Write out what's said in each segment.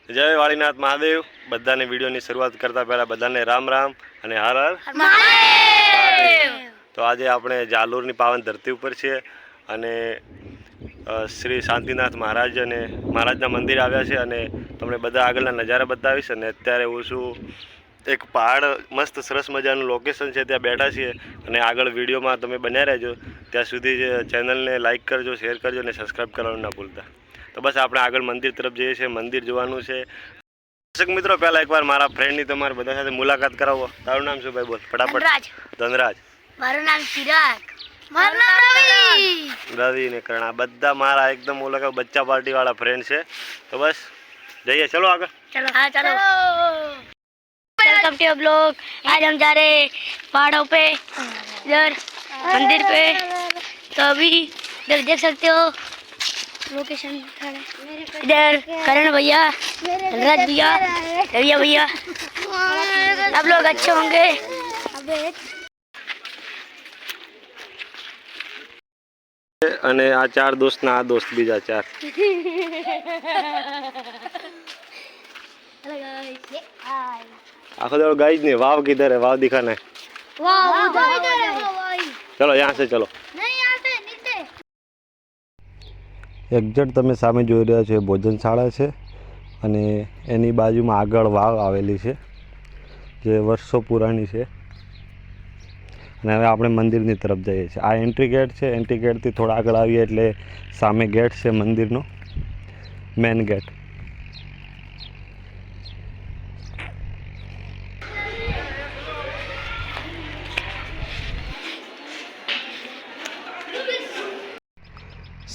જય વાળીનાથ મહાદેવ। બધાને વિડીયોની શરૂઆત કરતા પહેલાં બધાને રામ રામ અને હર હર મહાદેવ। તો આજે આપણે જાલોરની પાવન ધરતી ઉપર છે અને શ્રી શાંતિનાથ મહારાજ અને મહારાજના મંદિર આવ્યા છે અને તમને બધા આગળના નજારા બતાવીશ। અને અત્યારે હું છું એક પહાડ મસ્ત સરસ મજાનું લોકેશન છે, ત્યાં બેઠા છીએ અને આગળ વિડીયોમાં તમે બન્યા રહેજો। ત્યાં સુધી ચેનલને લાઇક કરજો, શેર કરજો અને સબસ્ક્રાઈબ કરવાનું ના ભૂલતા। તો બસ આપણે આગળ મંદિર તરફ જઈએ છીએ, મંદિર જોવાનું છે। દર્શક મિત્રો, પહેલાં એકવાર મારા ફ્રેન્ડની તમારે બધા સાથે મુલાકાત કરાવો। તારું નામ શું ભાઈ? બોલ ફટાફટ। ધનરાજ। મારું નામ ચિરાગ। મારું નામ રવિ ને કર્ણા, બધા મારા एकदम ઓલા बच्चा पार्टी वाला फ्रेंड છે। तो बस जाइए, चलो आगे। चलो हाँ चलो। Welcome to blog. आज हम जा रहे पहाड़ों पे, इधर मंदिर पे। तो अभी इधर देख सकते हो लोकेशन, इधर करण भैया, धनराज भैया, रविया भैया, सब लोग अच्छे होंगे। અને આ ચાર દોસ્ત ના આ દોસ્ત બીજા ચાર। आखो देखो गाइस ने वाव किधर है? वाव दिखाना है। वाव उधर है भाई। चलो यहाँ से चलो। नहीं यहाँ से नीचे। એક્ઝેક્ટ તમે સામે જોઈ રહ્યા છો એ ભોજનશાળા છે અને એની બાજુમાં આગળ વાવ આવેલી છે જે વર્ષો પુરાણી છે। અને હવે આપણે મંદિરની તરફ જઈએ છીએ। આ એન્ટ્રી ગેટ છે। એન્ટ્રી ગેટથી થોડા આગળ આવીએ એટલે સામે ગેટ છે મંદિરનો, મેન ગેટ।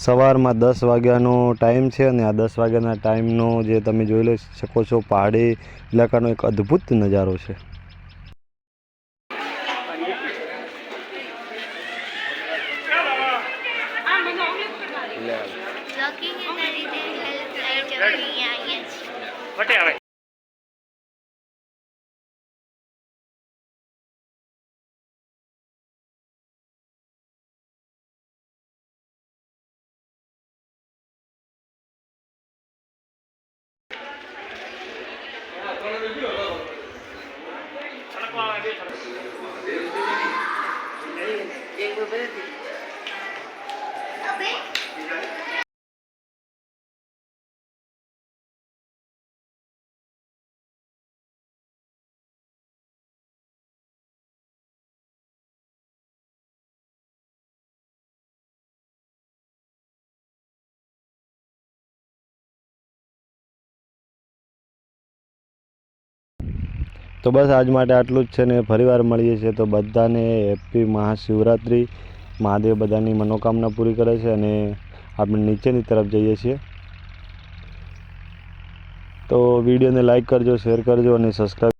સવારમાં 10 વાગ્યાનો ટાઈમ છે અને આ 10 વાગ્યાના ટાઈમનો જે તમે જોઈ લઈ શકો છો પહાડી ઇલાકાનો એક અદ્ભુત નજારો છે। તો બસ આજ માટે આટલું જ છે ને ફરીવાર મળીએ છીએ। તો બધાને હેપી મહાશિવરાત્રિ। મહાદેવ બધાની મનોકામના પૂરી કરે છે અને આપણે નીચેની તરફ જઈએ છીએ। તો વિડીયોને લાઈક કરજો, શેર કરજો અને સબસ્ક્રાઈબ